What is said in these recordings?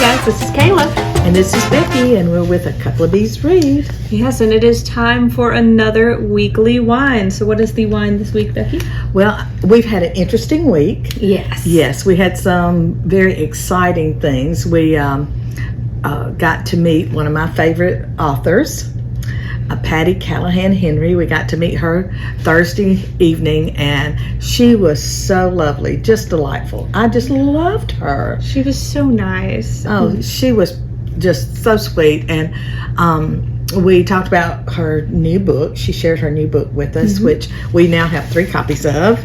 guys, this is Kayla. And this is Becky, and we're with A Couple of Bees Read. Yes, and it is time for another weekly wine. So what is the wine this week, Becky? Well, we've had an interesting week. Yes. Yes, we had some very exciting things. We got to meet one of my favorite authors, Patti Callahan Henry. We got to meet her Thursday evening, and she was so lovely, just delightful. I just loved her. She was so nice. Oh, she was just so sweet. And we talked about her new book. She shared her new book with us, which we now have 3 copies of.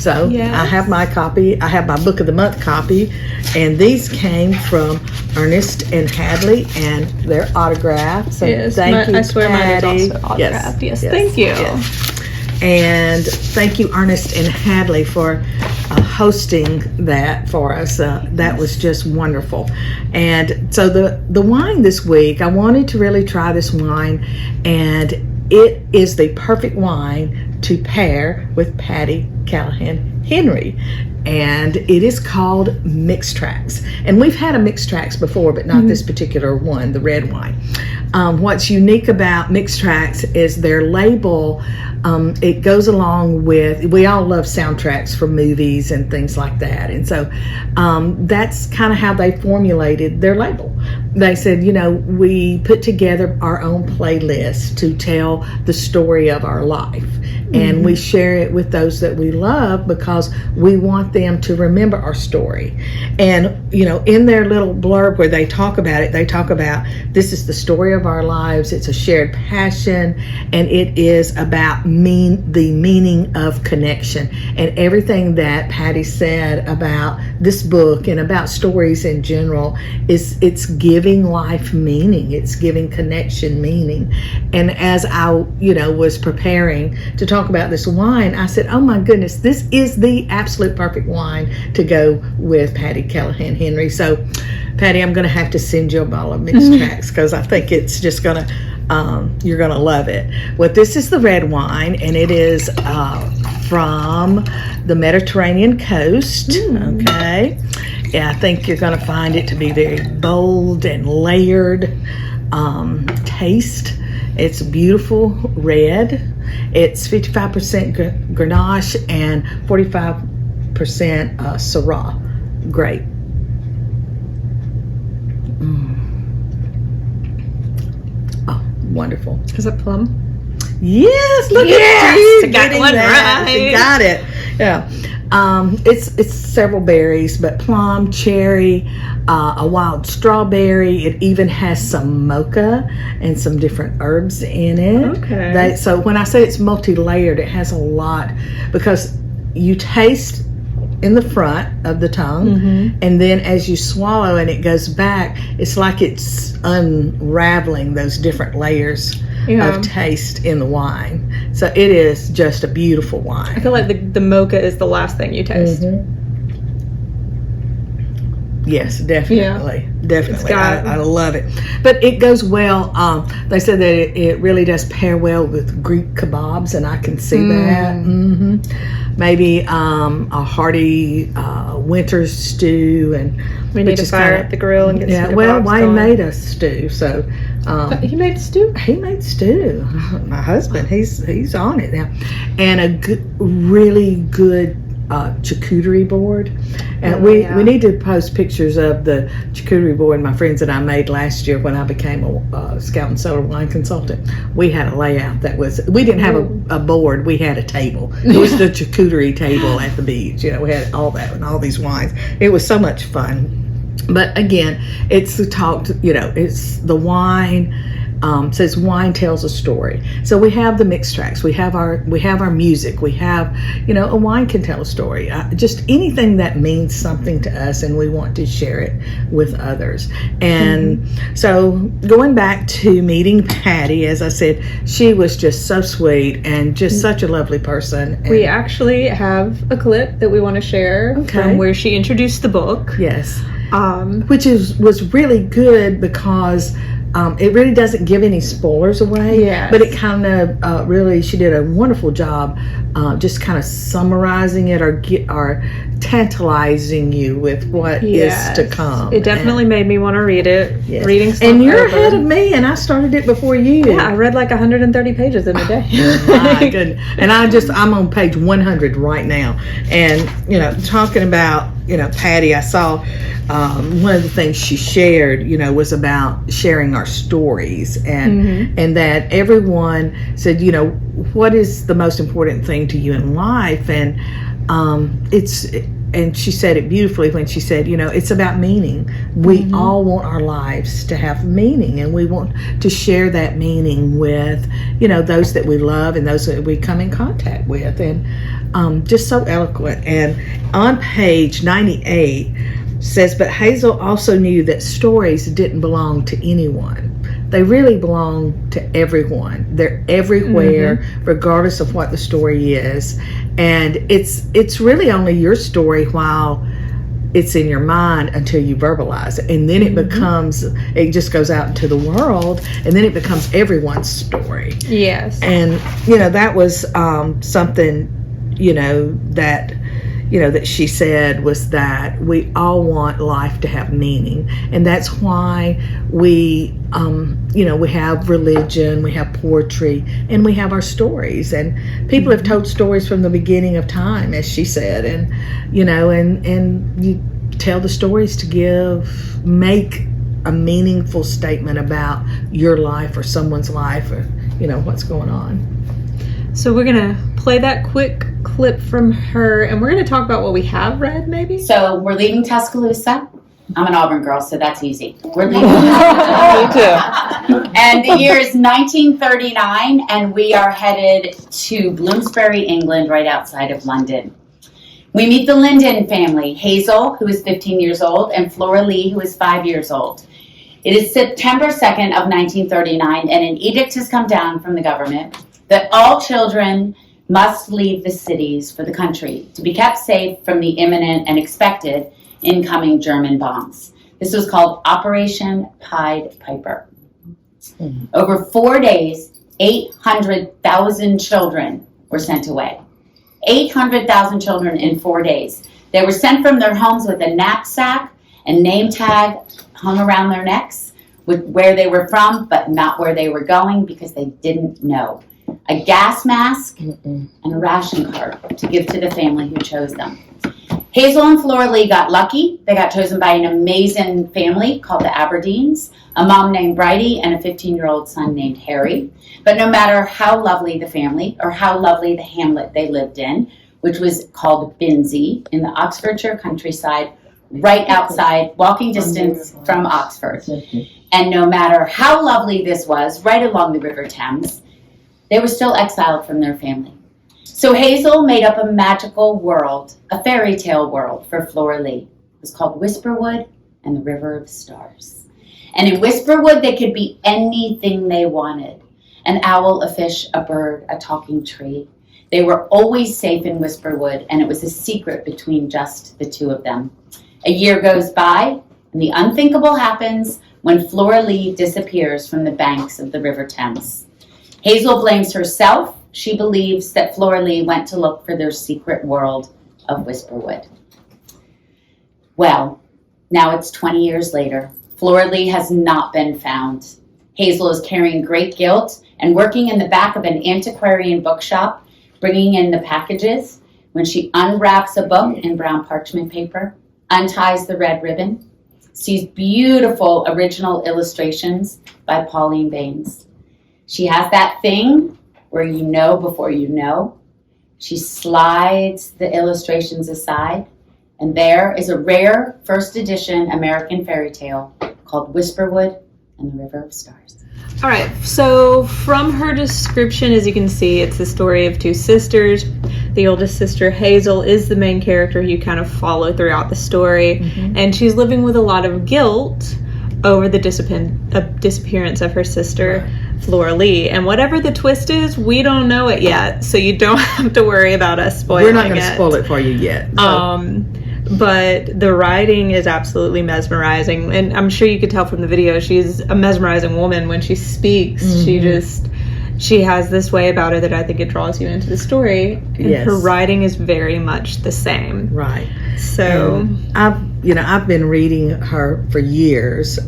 So yes. I have my copy. I have my Book of the Month copy. And these came from Ernest and Hadley, and they're autographed. So yes, thank you, I swear Patti. mine is also autographed. Yes, thank you. Yes. And thank you, Ernest and Hadley, for hosting that for us. That was just wonderful. And so the wine this week, I wanted to really try this wine, and it is the perfect wine to pair with Patti Callahan Henry. And it is called Mixed Tracks. And we've had a Mixed Tracks before, but not this particular one, the red wine. What's unique about Mixed Tracks is their label. It goes along with, we all love soundtracks for movies and things like that. And so that's kind of how they formulated their label. They said, you know, we put together our own playlist to tell the story of our life. And we share it with those that we love because we want them to remember our story. And, you know, in their little blurb where they talk about it, they talk about this is the story of our lives. It's a shared passion, and it is about the meaning of connection. And everything that Patti said about this book and about stories in general is it's giving life meaning. It's giving connection meaning. And as I, was preparing to talk about this wine, I said, oh my goodness, this is the absolute perfect wine to go with Patti Callahan Henry. So, Patti, I'm going to have to send you a bottle of Mixed Tracks because I think it's just going to, you're going to love it. Well, this is the red wine, and it is from the Mediterranean coast. Okay. Yeah, I think you're going to find it to be very bold and layered taste. It's beautiful red. It's 55% Grenache and 45% Syrah grape. Oh, wonderful. Is it plum? Yes, look yes, at you. I got one that. right. You got it. Yeah. It's several berries, but plum, cherry, a wild strawberry. It even has some mocha and some different herbs in it. Okay. So when I say it's multi-layered, it has a lot because you taste in the front of the tongue, and then as you swallow and it goes back, it's like it's unraveling those different layers of taste in the wine. So it is just a beautiful wine. I feel like the mocha is the last thing you taste. Yes, definitely. Definitely. I love it. But it goes well. They said that it really does pair well with Greek kebabs, and I can see that. Maybe a hearty winter stew, and we need to fire up the grill and get some kebabs Wayne going. made a stew, so he made stew. He made stew. My husband, he's on it now, and a really good charcuterie board. And we need to post pictures of the charcuterie board my friends and I made last year when I became a Scout and Cellar wine consultant. We had a layout we didn't have a board, we had a table. It was the charcuterie table at the beach. We had all that and all these wines. It was so much fun. But again, it's the wine. Says wine tells a story. So we have the Mixed Tracks. We have our music. We have, a wine can tell a story. Just anything that means something to us, and we want to share it with others. And so going back to meeting Patti, as I said, she was just so sweet and just such a lovely person. And we actually have a clip that we want to share from where she introduced the book. Yes. Um, Which was really good because it really doesn't give any spoilers away. Yes. But it kind of really, she did a wonderful job just kind of summarizing it or tantalizing you with what is to come. It definitely made me want to read it. Yes. Reading and you're over. ahead of me, and I started it before you. Yeah, I read like 130 pages in a day. My goodness. And I'm on page 100 right now. And, talking about, Patti, I saw one of the things she shared, was about sharing our stories and that everyone said, what is the most important thing to you in life? And and she said it beautifully when she said, it's about meaning. We all want our lives to have meaning, and we want to share that meaning with, those that we love and those that we come in contact with. And just so eloquent. And on page 98 says, but Hazel also knew that stories didn't belong to anyone. They really belong to everyone. They're everywhere, regardless of what the story is. And it's really only your story while it's in your mind until you verbalize it. And then it just goes out into the world, and then it becomes everyone's story. Yes. And, that was something, that she said, was that we all want life to have meaning. And that's why we have religion, we have poetry, and we have our stories. And people have told stories from the beginning of time, as she said. And, and you tell the stories to make a meaningful statement about your life or someone's life or, what's going on. So we're going to play that quick clip from her, and we're going to talk about what we have read, maybe? So we're leaving Tuscaloosa. I'm an Auburn girl, so that's easy. We're leaving Me too. And the year is 1939, and we are headed to Bloomsbury, England, right outside of London. We meet the Linden family, Hazel, who is 15 years old, and Flora Lee, who is 5 years old. It is September 2nd of 1939, and an edict has come down from the government that all children must leave the cities for the country to be kept safe from the imminent and expected incoming German bombs. This was called Operation Pied Piper. Over 4 days, 800,000 children were sent away. 800,000 children in 4 days. They were sent from their homes with a knapsack and name tag hung around their necks with where they were from, but not where they were going because they didn't know. A gas mask and a ration card to give to the family who chose them. Hazel and Flora Lee got lucky. They got chosen by an amazing family called the Aberdeens, a mom named Bridie and a 15-year-old son named Harry. But no matter how lovely the family or how lovely the hamlet they lived in, which was called Binsey in the Oxfordshire countryside, right outside, walking distance from Oxford. And no matter how lovely this was, right along the River Thames, they were still exiled from their family. So Hazel made up a magical world, a fairy tale world for Flora Lee. It was called Whisperwood and the River of Stars. And in Whisperwood, they could be anything they wanted. An owl, a fish, a bird, a talking tree. They were always safe in Whisperwood, and it was a secret between just the two of them. A year goes by, and the unthinkable happens when Flora Lee disappears from the banks of the River Thames. Hazel blames herself. She believes that Flora Lee went to look for their secret world of Whisperwood. Well, now it's 20 years later. Flora Lee has not been found. Hazel is carrying great guilt and working in the back of an antiquarian bookshop, bringing in the packages when she unwraps a book in brown parchment paper, unties the red ribbon, sees beautiful original illustrations by Pauline Baines. She has that thing where you know before you know. She slides the illustrations aside, and there is a rare first edition American fairy tale called Whisperwood and the River of Stars. All right, so from her description, as you can see, it's the story of two sisters. The oldest sister, Hazel, is the main character you kind of follow throughout the story, and she's living with a lot of guilt over the disappearance of her sister, Flora Lee. And whatever the twist is, we don't know it yet, so you don't have to worry about us spoiling it. We're not going to spoil it for you yet. So. but the writing is absolutely mesmerizing. And I'm sure you could tell from the video, she's a mesmerizing woman when she speaks. She has this way about her that I think it draws you into the story. And her writing is very much the same. Right. So I've been reading her for years.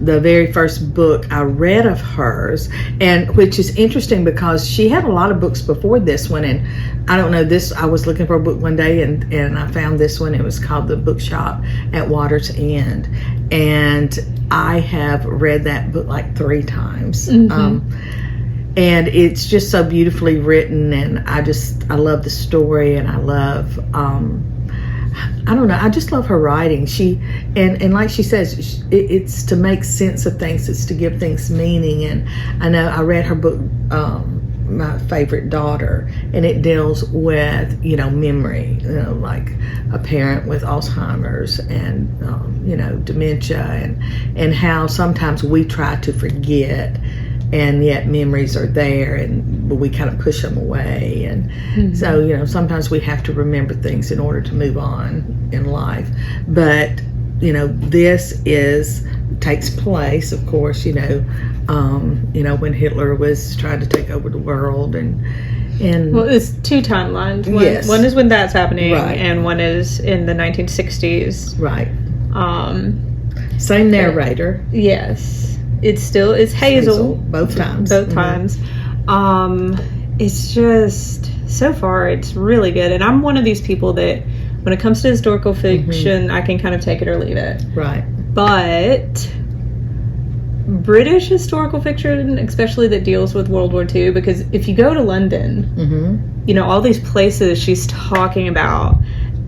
The very first book I read of hers, and which is interesting because she had a lot of books before this one, and I don't know, this, I was looking for a book one day and I found this one. It was called The Bookshop at Water's End, and I have read that book like 3 times. And it's just so beautifully written, and I love the story, and I love I don't know, I just love her writing. And like she says, it's to make sense of things, it's to give things meaning. And I know I read her book, My Favorite Daughter, and it deals with, memory, like a parent with Alzheimer's and, dementia, and how sometimes we try to forget, and yet memories are there, but we kind of push them away. And so, sometimes we have to remember things in order to move on in life. But, this takes place, of course, when Hitler was trying to take over the world. And well, it's 2 timelines. One is when that's happening, and one is in the 1960s. Right. Same narrator. Yes. It's Hazel. Both times. It's just, so far, it's really good. And I'm one of these people that, when it comes to historical fiction, I can kind of take it or leave it. Right. But British historical fiction, especially that deals with World War II, because if you go to London, all these places she's talking about,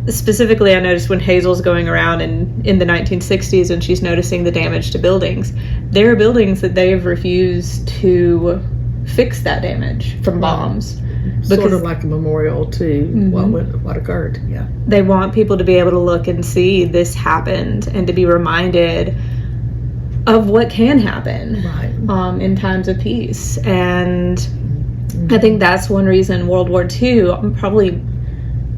specifically, I noticed when Hazel's going around in the 1960s and she's noticing the damage to buildings, there are buildings that they've refused to fix that damage from bombs. Sort of like a memorial to what occurred. Yeah. They want people to be able to look and see this happened, and to be reminded of what can happen in times of peace. And I think that's one reason World War II, probably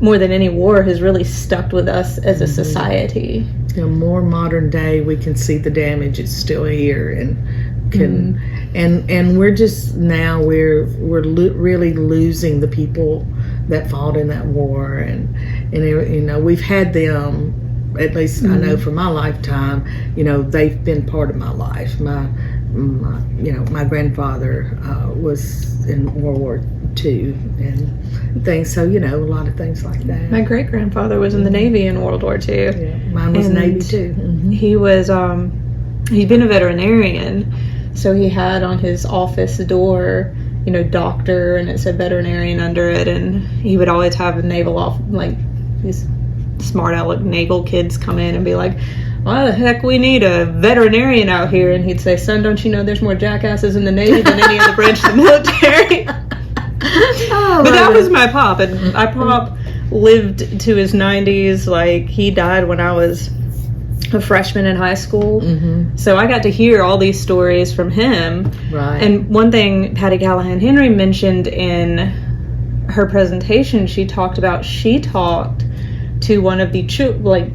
more than any war, has really stuck with us as a society. More modern day, we can see the damage is still here, and can and we're just now we're really losing the people that fought in that war, and we've had them, at least I know for my lifetime, they've been part of my life. My grandfather was in World War II and things, so a lot of things like that. My great grandfather was in the Navy in World War II. Yeah, mine was Navy too. He was he'd been a veterinarian, so he had on his office door, doctor, and it said veterinarian under it, and he would always have these smart aleck naval kids come in and be like, why the heck we need a veterinarian out here? And he'd say, son, don't you know there's more jackasses in the Navy than any other branch of the military? But that was my pop, and my pop lived to his 90s. Like, he died when I was a freshman in high school. So I got to hear all these stories from him. Right. And one thing Patti Callahan Henry mentioned in her presentation, she talked to one of the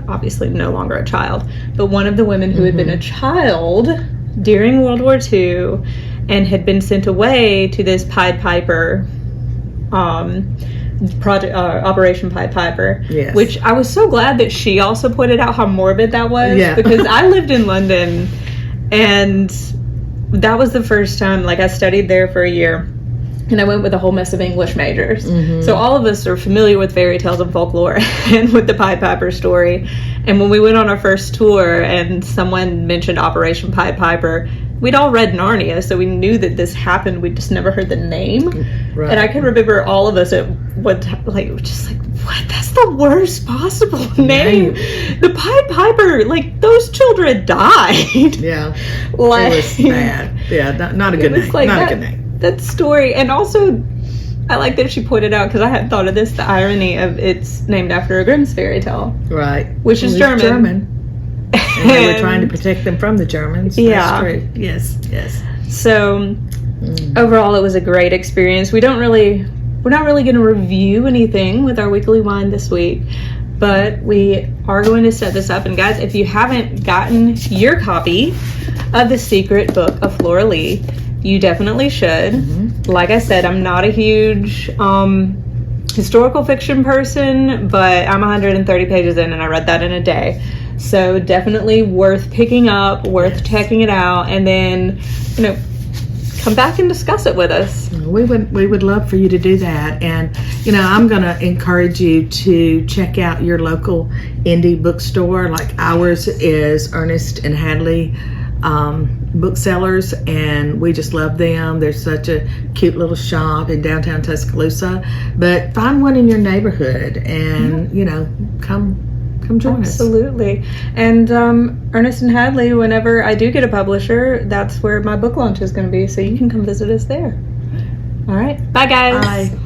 obviously no longer a child, but one of the women who had been a child during World War II and had been sent away to this Pied Piper project, Operation Pied Piper, which I was so glad that she also pointed out how morbid that was, because I lived in London, and that was the first time, I studied there for a year, and I went with a whole mess of English majors. So all of us are familiar with fairy tales and folklore and with the Pied Piper story. And when we went on our first tour and someone mentioned Operation Pied Piper, we'd all read Narnia, so we knew that this happened. We just never heard the name. Right. And I can remember all of us at what what? That's the worst possible name. The Pied Piper, those children died. Yeah. It was bad. Yeah, not a good name. Not a good name. That story, and also I like that she pointed out, because I hadn't thought of this, the irony of it's named after a Grimm's fairy tale, right? Which is German. And they were trying to protect them from the Germans. Yeah, that's true. Yes. So overall, it was a great experience. We're not really going to review anything with our weekly wine this week, but we are going to set this up. And guys, if you haven't gotten your copy of The Secret Book of Flora Lee, you definitely should. Like I said, I'm not a huge historical fiction person, but I'm 130 pages in and I read that in a day. So definitely worth picking up, worth checking it out, and then, come back and discuss it with us. We would love for you to do that. And, I'm going to encourage you to check out your local indie bookstore. Like ours is Ernest and Hadley booksellers, and we just love them. They're such a cute little shop in downtown Tuscaloosa. But find one in your neighborhood and, come join us. Absolutely. And Ernest and Hadley, whenever I do get a publisher, that's where my book launch is going to be. So you can come visit us there. All right. Bye, guys. Bye.